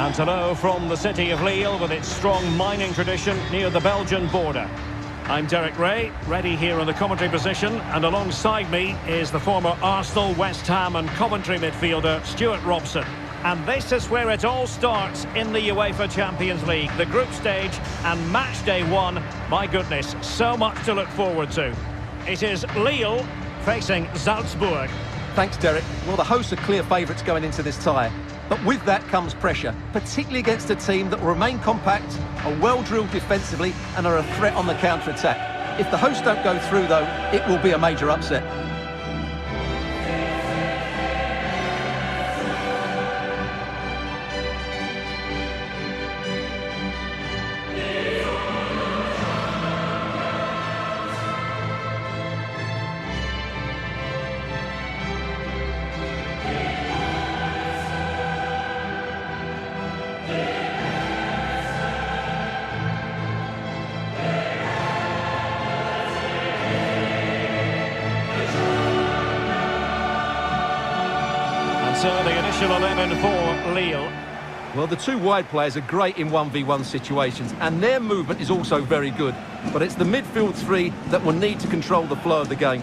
And hello from the city of Lille with its strong mining tradition near the Belgian border. I'm Derek Ray, ready here in the commentary position, and alongside me is the former Arsenal, West Ham and Coventry midfielder Stuart Robson. And this is where it all starts in the UEFA Champions League, the group stage and match day one. My goodness, so much to look forward to. It is Lille facing Salzburg. Thanks, Derek. Well, the hosts are clear favourites going into this tie. But with that comes pressure, particularly against a team that will remain compact, are well-drilled defensively and are a threat on the counter-attack. If the hosts don't go through, though, it will be a major upset. So the initial 11 for Lille. Well, the two wide players are great in 1v1 situations, and their movement is also very good. But it's the midfield three that will need to control the flow of the game.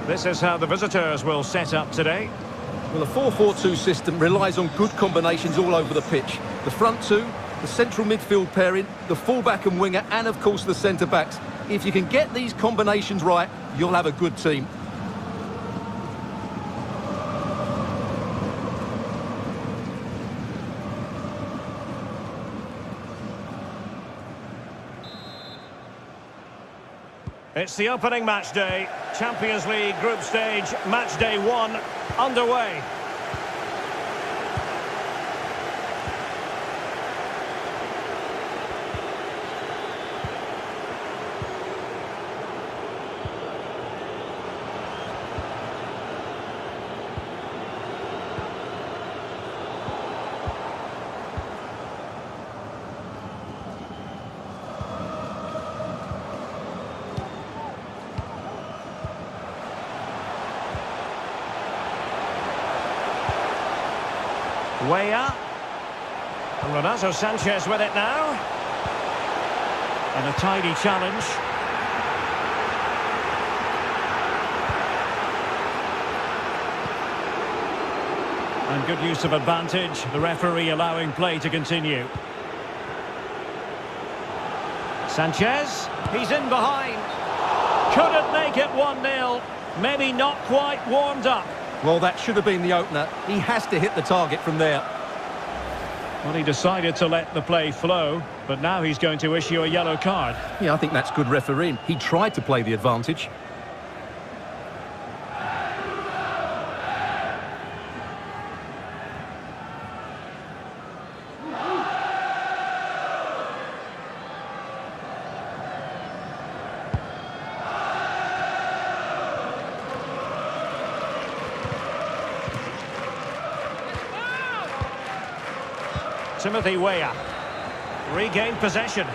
This is how the visitors will set up today. Well, the 4-4-2 system relies on good combinations all over the pitch. The front two, the central midfield pairing, the fullback and winger, and of course the centre-backs. If you can get these combinations right, you'll have a good team. It's the opening match day. Champions League group stage, match day one, underway. Weah. And Renato Sanchez with it now. And a tidy challenge. And good use of advantage. The referee allowing play to continue. Sanchez. He's in behind. Couldn't make it 1-0. Maybe not quite warmed up. Well, that should have been the opener. He has to hit the target from there. Well, he decided to let the play flow, but now he's going to issue a yellow card. Yeah, I think that's good refereeing. He tried to play the advantage. Timothy Weah regained possession.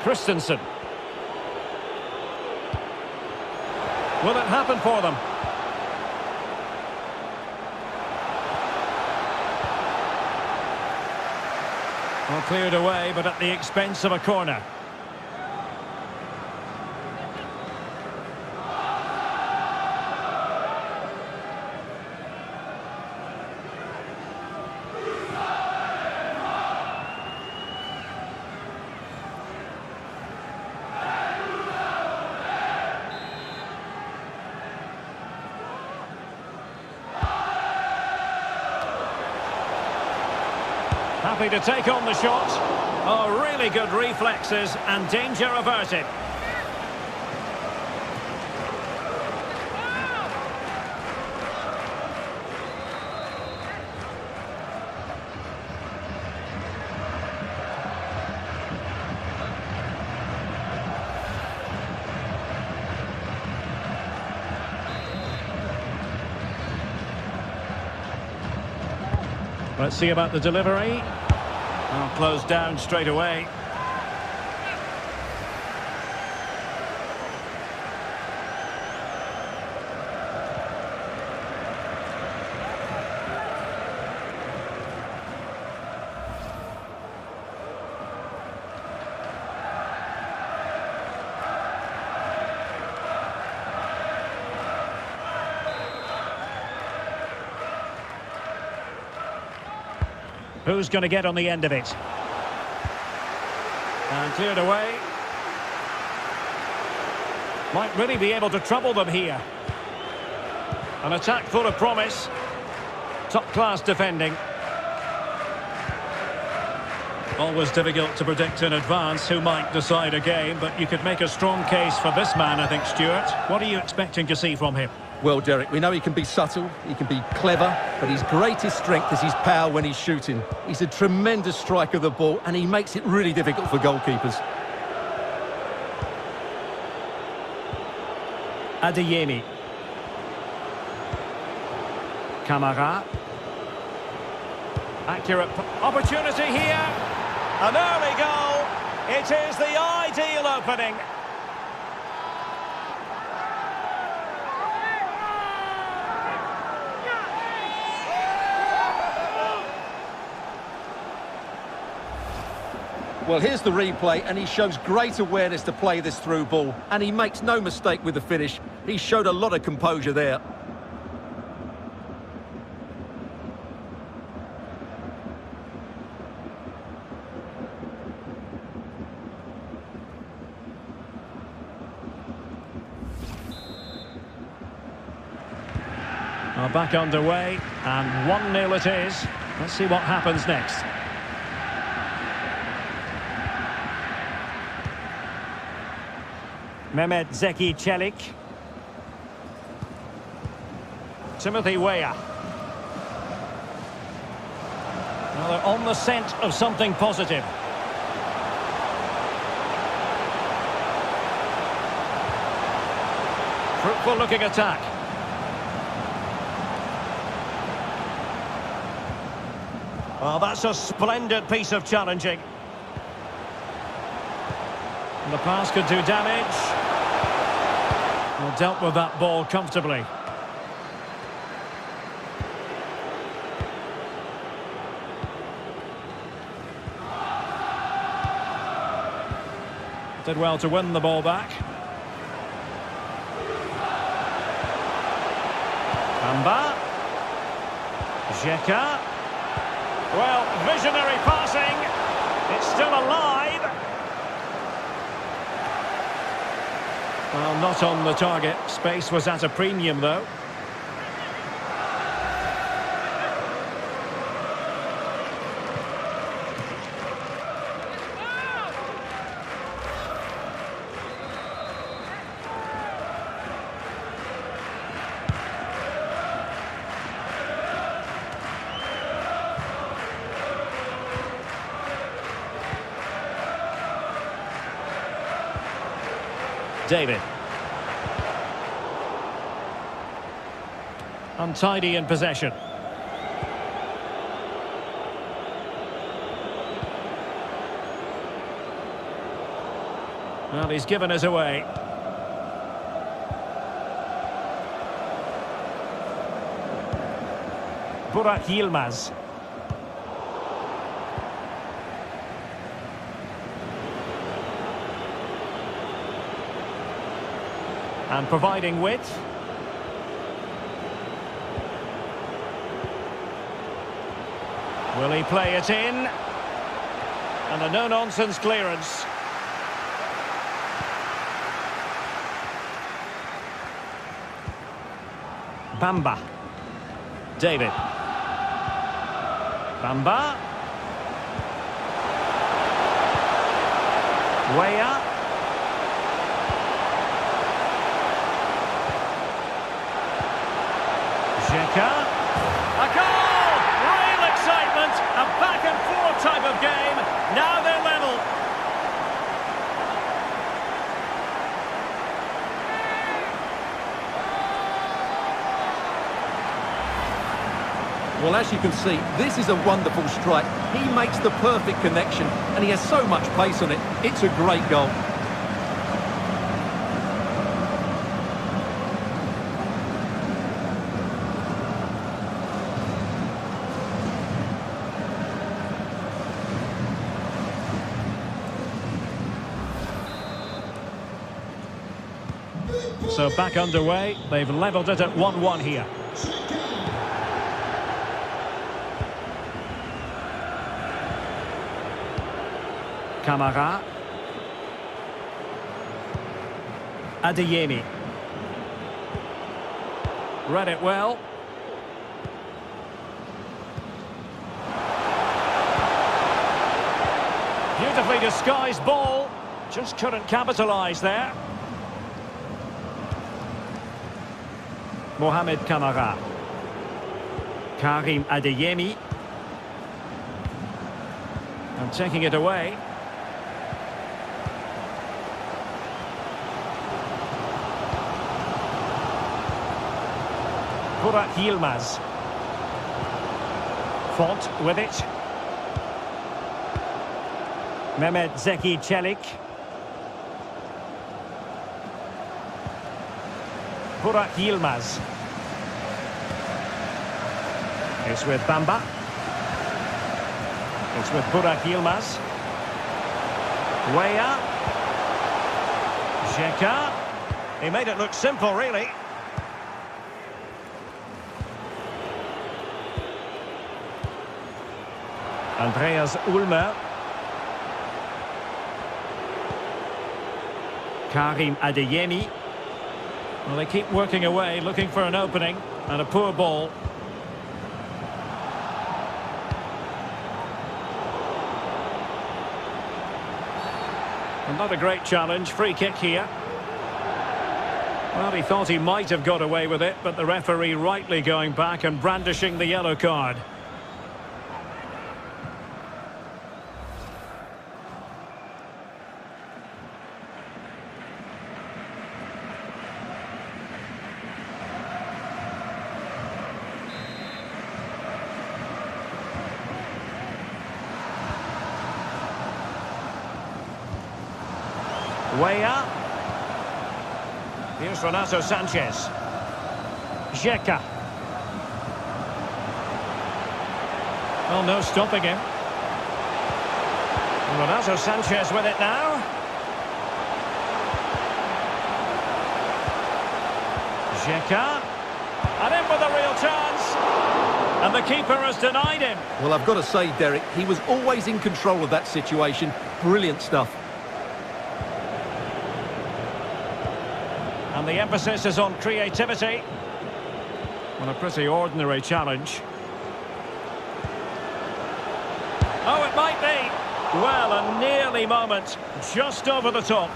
Christensen. Will it happen for them? Well, cleared away, but at the expense of a corner. Happy to take on the shot. Oh, really good reflexes and danger averted. Let's see about the delivery. Well, closed down straight away. Who's going to get on the end of it? And cleared away. Might really be able to trouble them here. An attack full of promise. Top-class defending. Always difficult to predict in advance who might decide a game, but you could make a strong case for this man, I think, Stuart. What are you expecting to see from him? Well, Derek, we know he can be subtle, he can be clever, but his greatest strength is his power when he's shooting. He's a tremendous striker of the ball, and he makes it really difficult for goalkeepers. Adeyemi. Camara. Accurate opportunity here. An early goal. It is the ideal opening. Well, here's the replay, and he shows great awareness to play this through ball, and he makes no mistake with the finish. He showed a lot of composure there. Well, back underway, and 1-0 it is. Let's see what happens next. Mehmet Zeki Çelik. Timothy Weah. Well, they're on the scent of something positive. Fruitful looking attack. Well, that's a splendid piece of challenging. And the pass could do damage. Well, dealt with that ball comfortably. Did well to win the ball back. Bamba. Xhaka. Well, visionary passing. It's still alive. Well, not on the target. Space was at a premium, though. David. Untidy in possession. Well, he's given us away. Burak Yilmaz. And providing width. Will he play it in? And a no-nonsense clearance. Bamba. David. Bamba. Weah. Xhaka. A goal! Real excitement! A back-and-forth type of game. Now they're level. Well, as you can see, this is a wonderful strike. He makes the perfect connection, and he has so much pace on it. It's a great goal. So back underway. They've levelled it at 1-1 here. Camara. Adeyemi. Read it well. Beautifully disguised ball. Just couldn't capitalise there. Mohamed Camara. Karim Adeyemi. And taking it away. Burak Yilmaz. Font with it. Mehmet Zeki Çelik. Burak Yilmaz. It's with Bamba. It's with Burak Yilmaz. Weah. Xhaka. He made it look simple, really. Andreas Ulmer. Karim Adeyemi. Well, they keep working away, looking for an opening, and a poor ball. And not a great challenge, free kick here. Well, he thought he might have got away with it, but the referee rightly going back and brandishing the yellow card. Weah. Here's Renato Sanchez. Xhaka. Well, no stopping him. Renato Sanchez with it now. Xhaka. And in with a real chance. And the keeper has denied him. Well, I've got to say, Derek, he was always in control of that situation. Brilliant stuff. And the emphasis is on creativity. Well, a pretty ordinary challenge. Oh, it might be. Well, a nearly moment. Just over the top.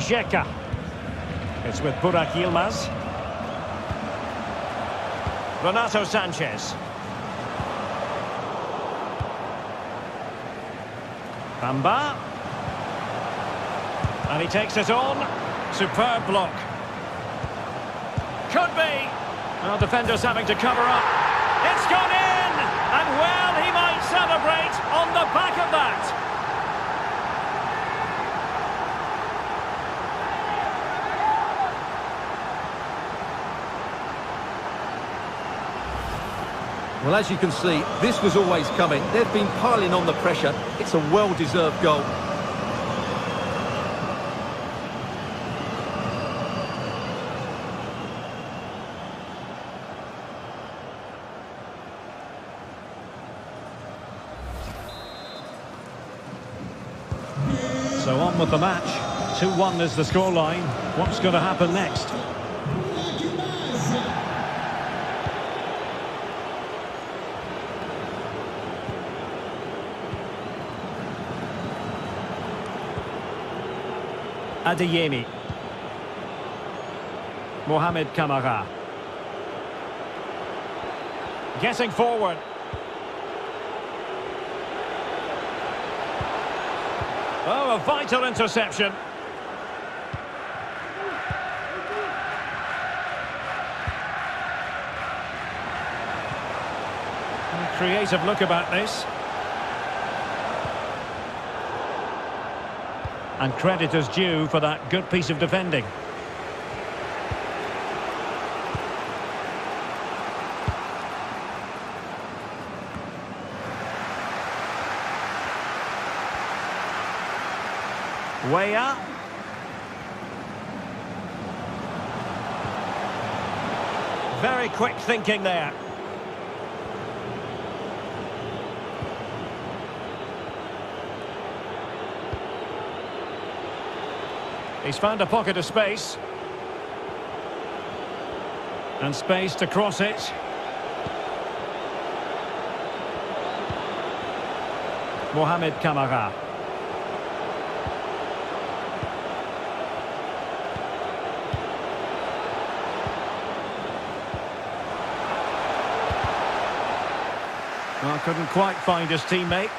Xhaka. It's with Burak Yilmaz. Renato Sanchez. Bamba. And he takes it on. Superb block. Could be. Well, defenders having to cover up. It's gone in! And well, he might celebrate on the back of that. Well, as you can see, this was always coming. They've been piling on the pressure. It's a well-deserved goal. So on with the match. 2-1 is the scoreline. What's going to happen next? Adeyemi. Mohamed Kamara. Getting forward. Oh, a vital interception. A creative look about this. And credit is due for that good piece of defending. Way up. Very quick thinking there. He's found a pocket of space. And space to cross it. Mohamed Kamara. Well, couldn't quite find his teammate.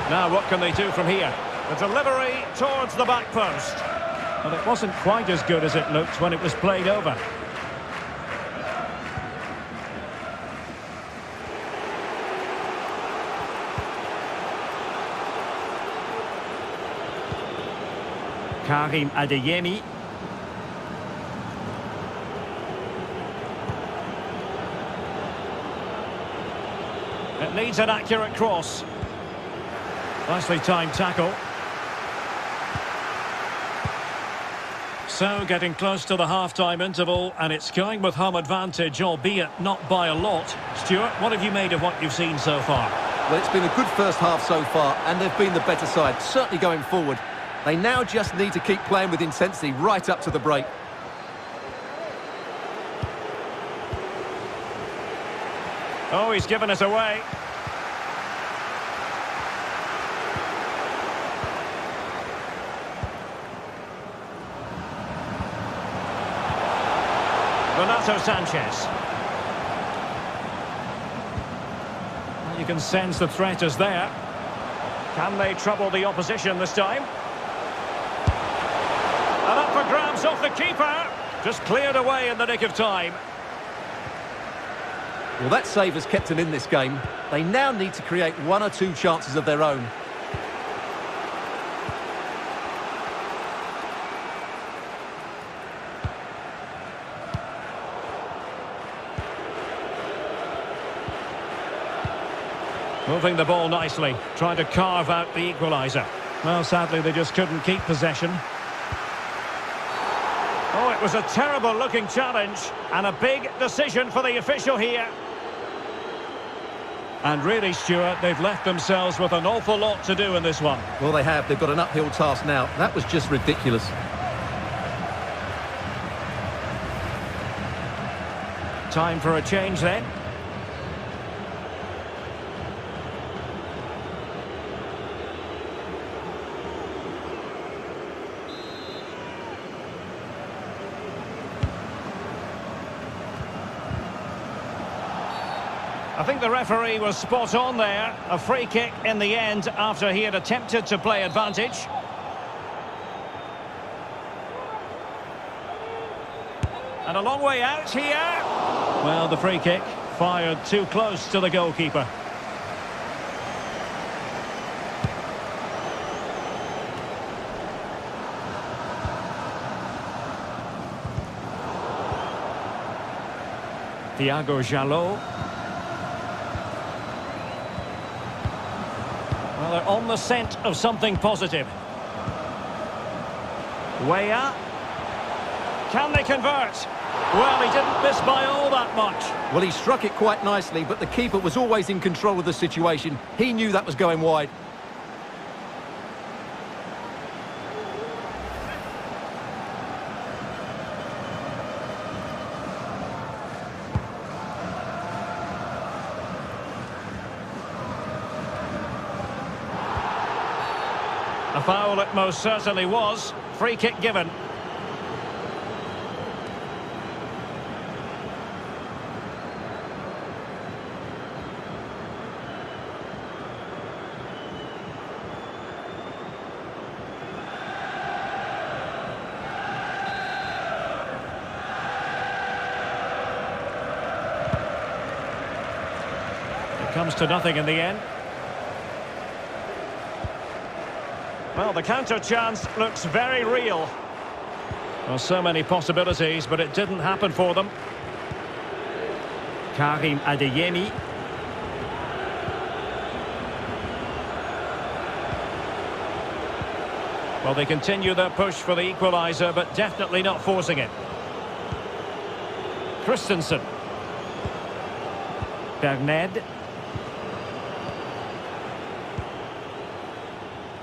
Now what can they do from here? The delivery towards the back post. Well, it wasn't quite as good as it looked when it was played over. Karim Adeyemi. It needs an accurate cross. Nicely timed tackle. So getting close to the half-time interval, and it's going with home advantage, albeit not by a lot. Stuart, what have you made of what you've seen so far? Well, it's been a good first half so far, and they've been the better side, certainly going forward. They now just need to keep playing with intensity right up to the break. Oh, he's given us away. Renato Sanchez. Well, you can sense the threat is there. Can they trouble the opposition this time? And up for grabs off the keeper. Just cleared away in the nick of time. Well, that save has kept them in this game. They now need to create one or two chances of their own. Moving the ball nicely, trying to carve out the equaliser. Well, sadly, they just couldn't keep possession. Oh, it was a terrible-looking challenge, and a big decision for the official here. And really, Stuart, they've left themselves with an awful lot to do in this one. Well, they have. They've got an uphill task now. That was just ridiculous. Time for a change then. I think the referee was spot on there. A free kick in the end after he had attempted to play advantage. And a long way out here. Well, the free kick fired too close to the goalkeeper. Thiago Jalot. Well, they're on the scent of something positive. Way up. Can they convert? Well, he didn't miss by all that much. Well, he struck it quite nicely, but the keeper was always in control of the situation. He knew that was going wide. foul it most certainly was. Free kick given. It comes to nothing in the end. Well, the counter chance looks very real. Well, so many possibilities, but it didn't happen for them. Karim Adeyemi. Well, they continue their push for the equaliser, but definitely not forcing it. Christensen. Berned.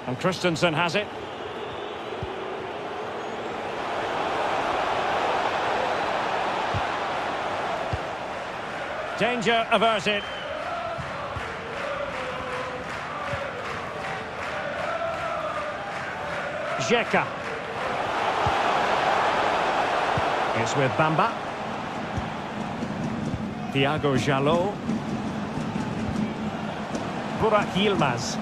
And Christensen has it. Danger averted. Xhaka. It's with Bamba. Thiago Jalot. Burak Yilmaz.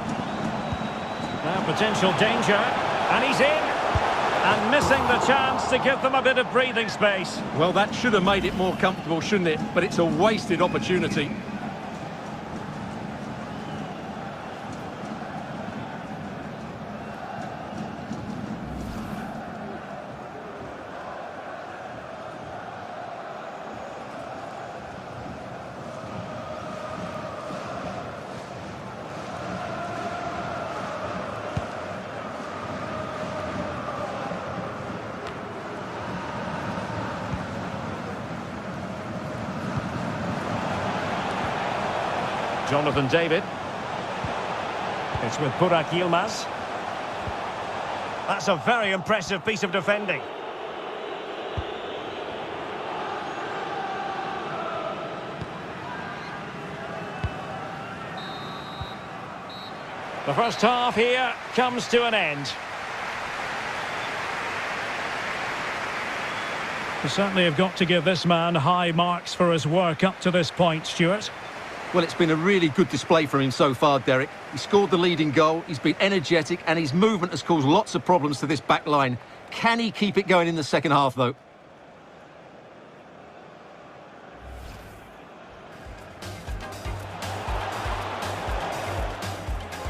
Now potential danger, and he's in, and missing the chance to give them a bit of breathing space. Well, that should have made it more comfortable, shouldn't it? But it's a wasted opportunity. Jonathan David. It's with Burak Yilmaz. That's a very impressive piece of defending. The first half here comes to an end. We certainly have got to give this man high marks for his work up to this point, Stuart. Well, it's been a really good display from him so far, Derek. He scored the leading goal, he's been energetic, and his movement has caused lots of problems to this back line. Can he keep it going in the second half, though?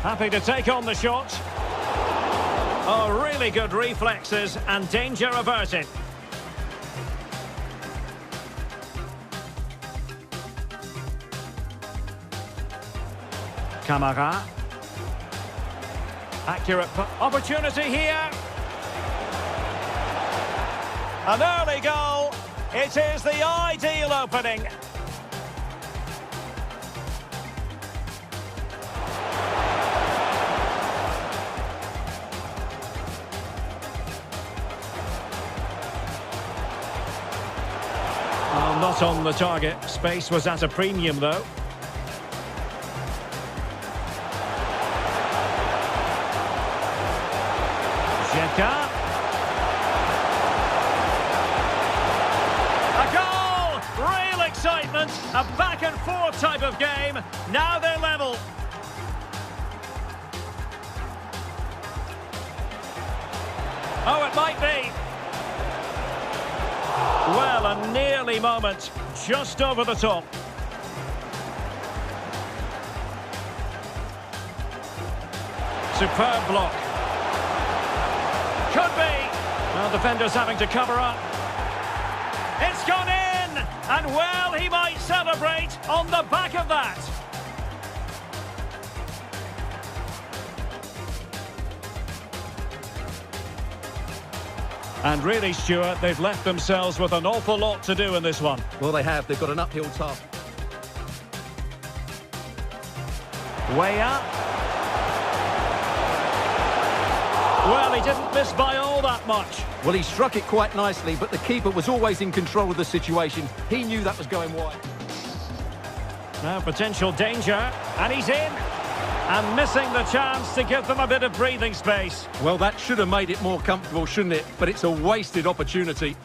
Happy to take on the shot. Oh, really good reflexes and danger averted. Camara. Accurate opportunity here. An early goal. It is the ideal opening. Well, not on the target. Space was at a premium, though. A goal! Real excitement! A back-and-forth type of game. Now they're level. Oh, it might be. Well, a nearly moment. Just over the top. Superb block. Could be. Well, defenders having to cover up. It's gone in! And well, he might celebrate on the back of that. And really, Stuart, they've left themselves with an awful lot to do in this one. Well, they have. They've got an uphill task. Way up. Well, he didn't miss by all that much. Well, he struck it quite nicely, but the keeper was always in control of the situation. He knew that was going wide. Now potential danger, and he's in. And missing the chance to give them a bit of breathing space. Well, that should have made it more comfortable, shouldn't it? But it's a wasted opportunity.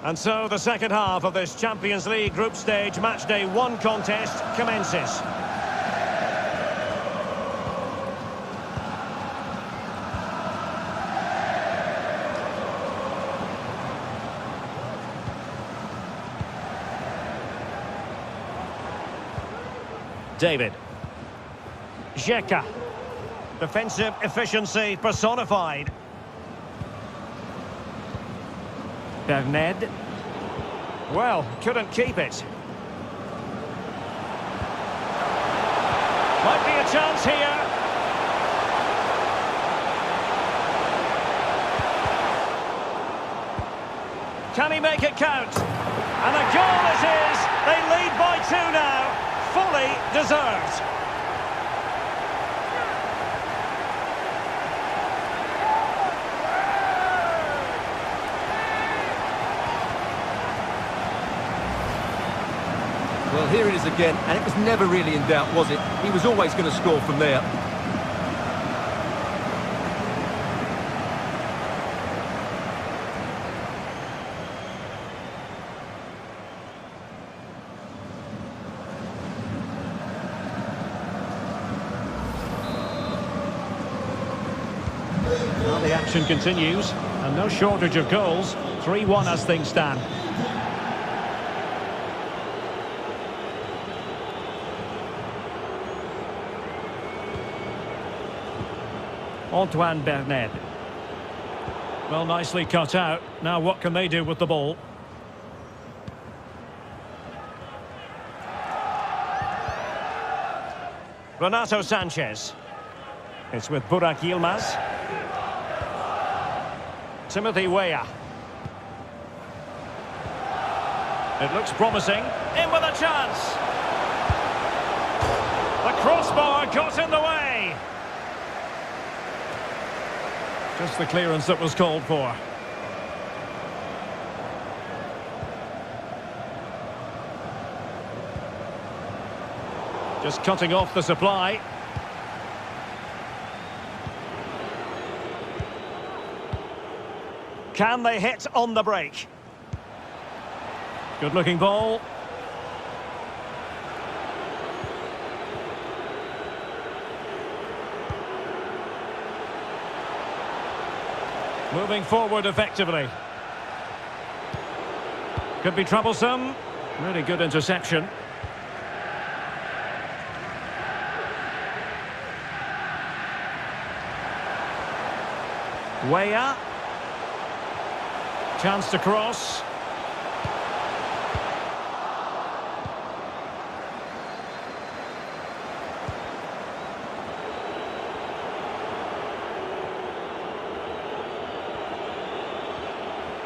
And so the second half of this Champions League group stage matchday 1 contest commences. David. Xhaka. Defensive efficiency personified. Berned. Well, couldn't keep it. Might be a chance here. Can he make it count? And a goal it is. They lead by 2 now. Fully deserved. Well, here it is again, and it was never really in doubt, was it? He was always going to score from there. Well, the action continues, and no shortage of goals. 3-1 as things stand. Antoine Berned. Well, nicely cut out. Now what can they do with the ball? Renato Sanchez. It's with Burak Yilmaz. Timothy Weah. It looks promising. In with a chance. The crossbar got in the way. Just the clearance that was called for. Just cutting off the supply. Can they hit on the break? Good looking ball. Moving forward effectively. Could be troublesome. Really good interception. Weah. Chance to cross.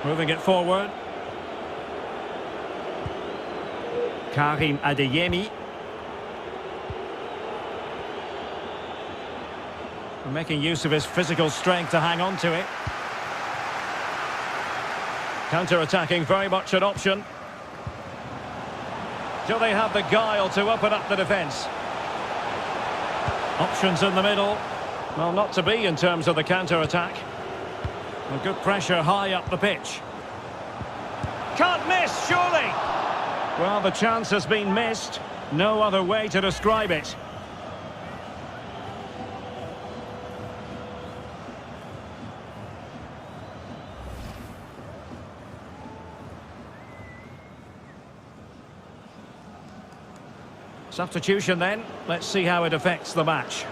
Moving it forward. Karim Adeyemi. Making use of his physical strength to hang on to it. Counter-attacking, very much an option. Do they have the guile to open up the defence? Options in the middle. Well, not to be in terms of the counter-attack. A good pressure high up the pitch. Can't miss, surely. Well, the chance has been missed. No other way to describe it. Substitution then. Let's see how it affects the match.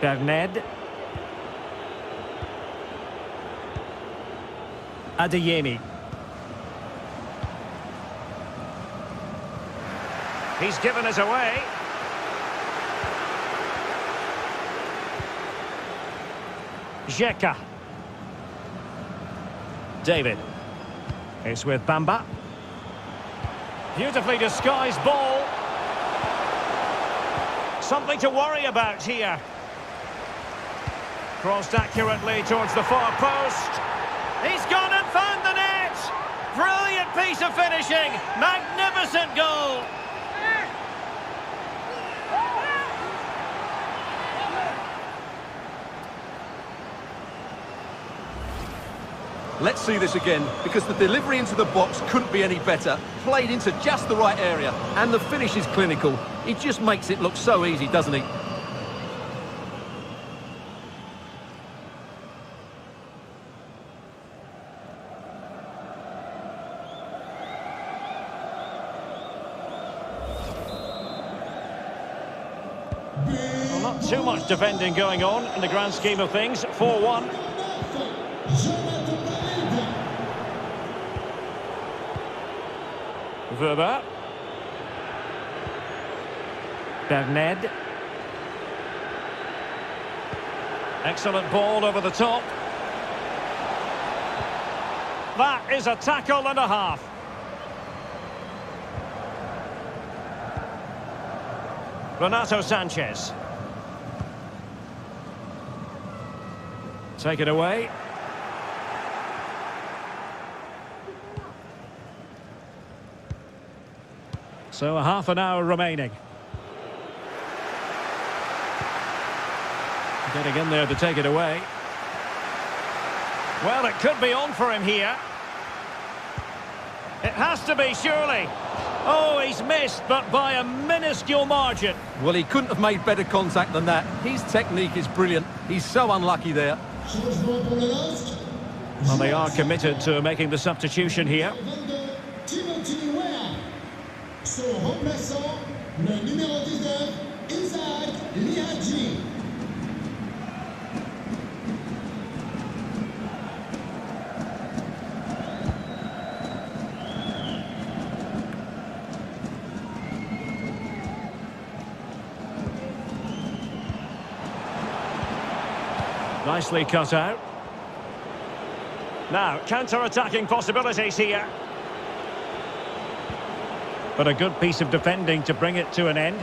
Berned. Adeyemi. He's given us away. Xhaka. David. It's with Bamba. Beautifully disguised ball. Something to worry about here. Crossed accurately towards the far post. He's gone and found the net! Brilliant piece of finishing! Magnificent goal! Let's see this again, because the delivery into the box couldn't be any better. Played into just the right area, and the finish is clinical. He just makes it look so easy, doesn't he? Well, not too much defending going on in the grand scheme of things. 4-1. Weber. Berned. Excellent ball over the top. That is a tackle and a half. Renato Sanchez. Take it away. So a half an hour remaining. Getting in there to take it away. Well, it could be on for him here. It has to be, surely. Oh, he's missed, but by a minuscule margin. Well, he couldn't have made better contact than that. His technique is brilliant. He's so unlucky there. Well, they are committed to making the substitution here. Son remplaçant, le numéro 19, Isaac Liadji. Nicely cut out. Now, counter-attacking possibilities here. But a good piece of defending to bring it to an end.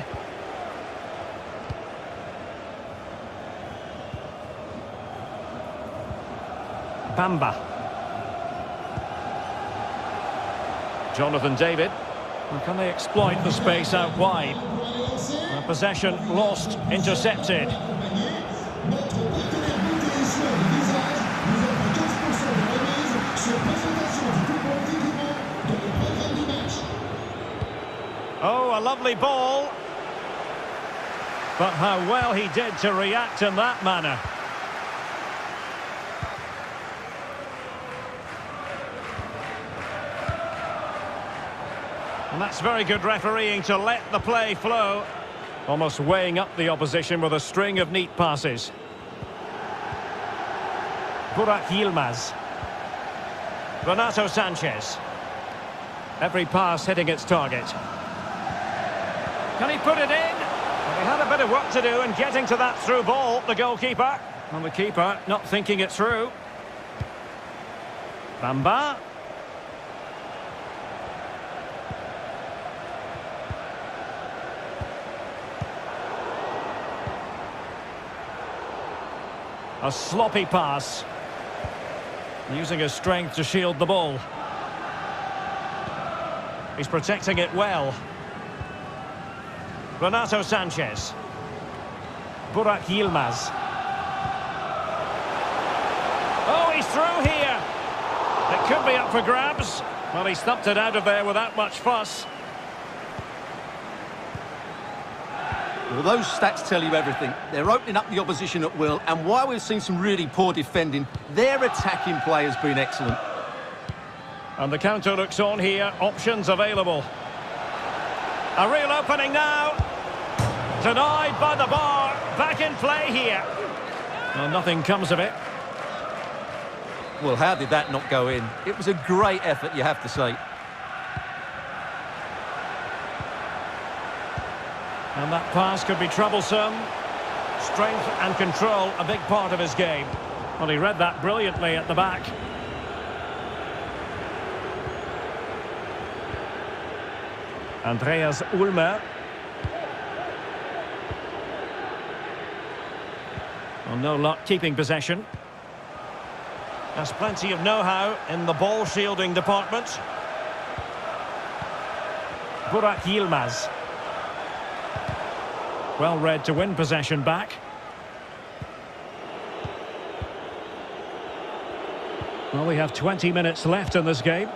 Bamba. Jonathan David. And can they exploit the space out wide? Possession lost, intercepted. Oh, a lovely ball. But how well he did to react in that manner. And that's very good refereeing to let the play flow. Almost weighing up the opposition with a string of neat passes. Burak Yilmaz. Renato Sanchez. Every pass hitting its target. Can he put it in? Well, he had a bit of work to do in getting to that through ball, the goalkeeper. And the keeper not thinking it through. Bamba. A sloppy pass. Using his strength to shield the ball. He's protecting it well. Renato Sanchez. Burak Yilmaz. Oh, he's through here. It could be up for grabs. Well, he stumped it out of there without much fuss. Well, those stats tell you everything. They're opening up the opposition at will, and while we've seen some really poor defending, their attacking play has been excellent. And the counter looks on here. Options available. A real opening now. Denied by the bar. Back in play here. Well, nothing comes of it. Well, how did that not go in? It was a great effort, you have to say. And that pass could be troublesome. Strength and control, a big part of his game. Well, he read that brilliantly at the back. Andreas Ulmer. Well, no luck keeping possession. There's plenty of know-how in the ball shielding department. Burak Yilmaz. Well read to win possession back. Well, we have 20 minutes left in this game.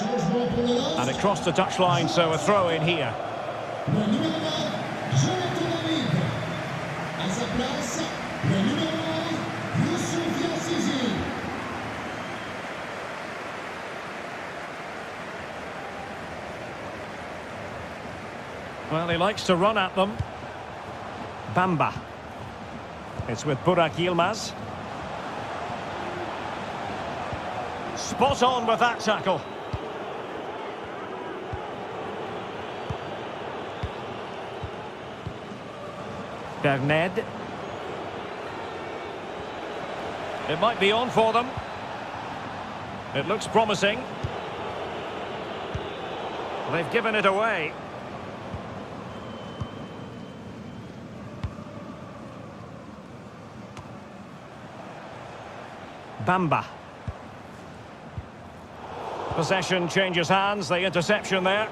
And it crossed the touchline, so a throw in here. Well, he likes to run at them. Bamba. It's with Burak Yilmaz. Spot on with that tackle. Berned. It might be on for them. It looks promising. They've given it away. Bamba. Possession changes hands, the interception there.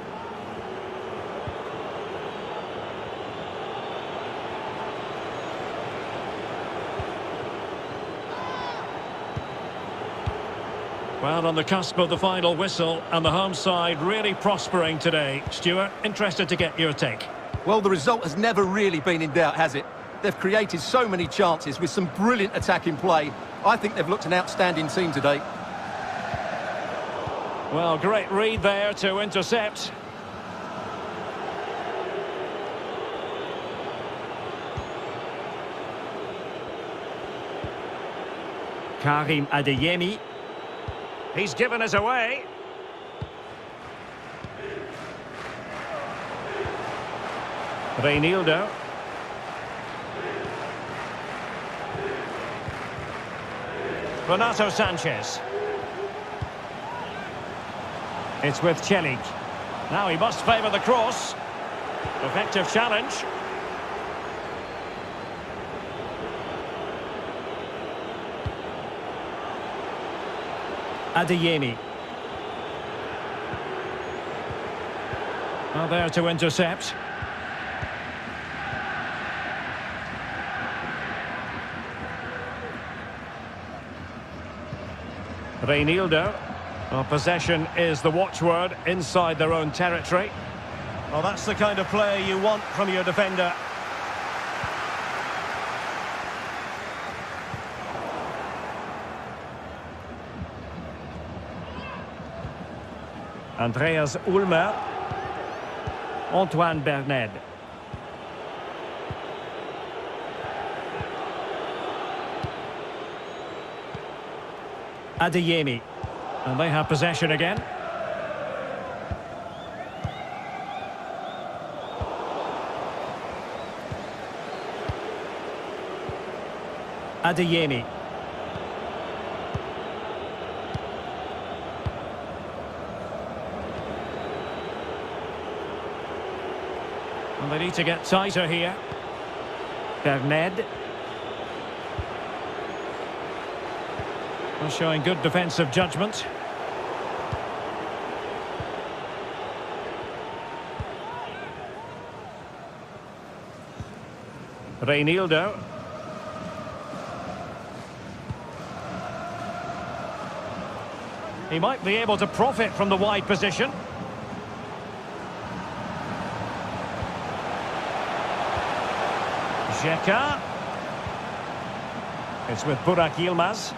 Well, on the cusp of the final whistle, and the home side really prospering today. Stuart, interested to get your take. Well, the result has never really been in doubt, has it? They've created so many chances with some brilliant attacking play. I think they've looked an outstanding team today. Well, great read there to intercept. Karim Adeyemi. He's given us away. Reinildo. Renato Sanchez. It's with Celik. Now he must favour the cross. Effective challenge. Adeyemi. Well, there to intercept. Reinildo. Well, possession is the watchword inside their own territory. Well, that's the kind of play you want from your defender. Andreas Ulmer. Antoine Berned. Adeyemi. And they have possession again. Adeyemi. And they need to get tighter here. Berned. Showing good defensive judgment. Reinildo. He might be able to profit from the wide position. Xhaka. It's with Burak Yilmaz.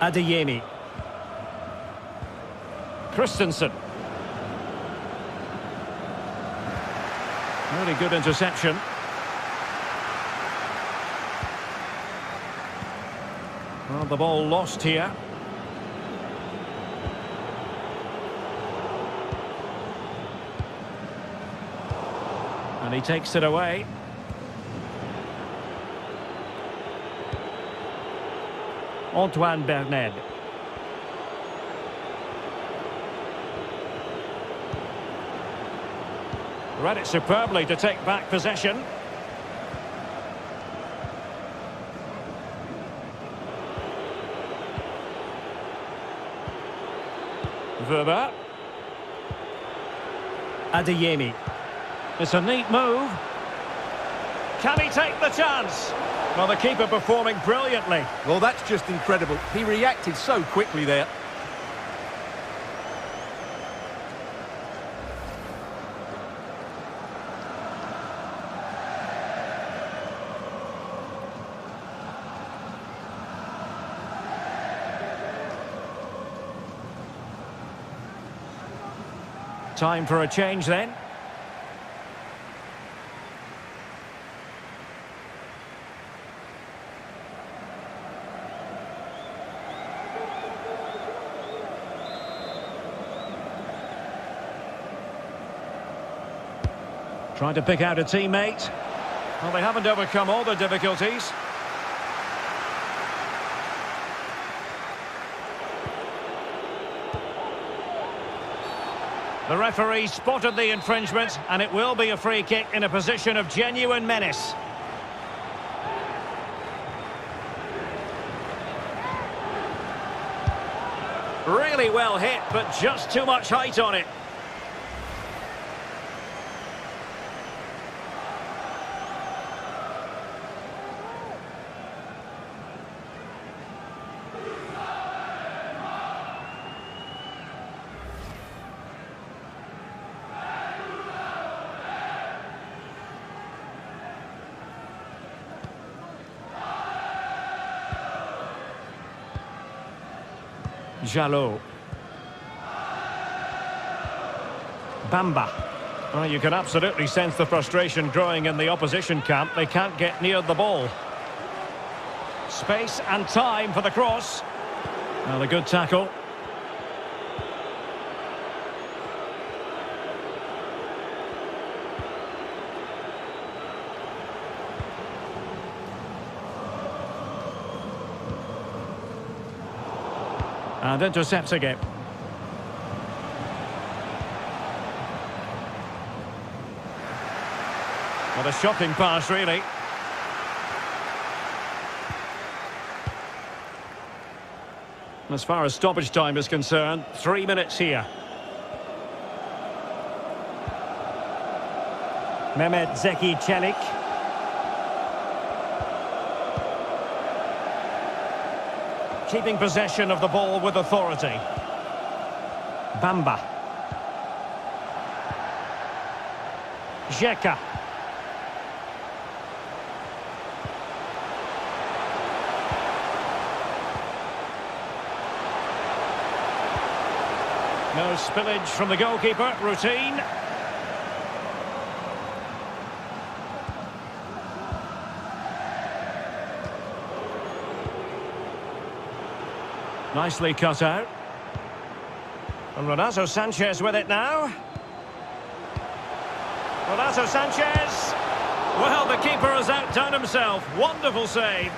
Adeyemi. Christensen. Really good interception. Well, the ball lost here. And he takes it away. Antoine Bernard. Read it superbly to take back possession. Weber. Adeyemi. It's a neat move. Can he take the chance? Well, the keeper performing brilliantly. Well, that's just incredible. He reacted so quickly there. Time for a change then. Trying to pick out a teammate. Well, they haven't overcome all the difficulties. The referee spotted the infringement, and it will be a free kick in a position of genuine menace. Really well hit, but just too much height on it. Jalot. Bamba. Well, you can absolutely sense the frustration growing in the opposition camp. They can't get near the ball. Space and time for the cross. Well, a good tackle. And intercepting it. What a shocking pass, really. As far as stoppage time is concerned, 3 minutes here. Mehmet Zeki Çelik. Keeping possession of the ball with authority. Bamba. Žeka. No spillage from the goalkeeper. Routine. Nicely cut out. And Renato Sanchez with it now. Renato Sanchez. Well, the keeper has outdone himself. Wonderful save.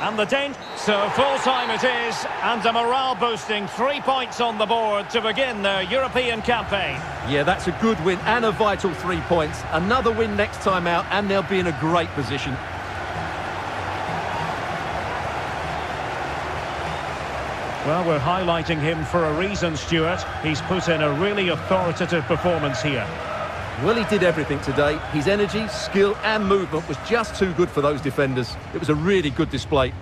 And the danger. So full time it is, and a morale boosting 3 points on the board to begin their European campaign. Yeah, that's a good win and a vital 3 points. Another win next time out, and they'll be in a great position. Well, we're highlighting him for a reason, Stuart. He's put in a really authoritative performance here. Well, he did everything today. His energy, skill and movement was just too good for those defenders. It was a really good display.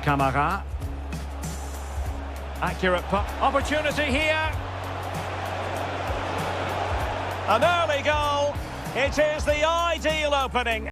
Camara. Accurate opportunity here. An early goal. It is the ideal opening.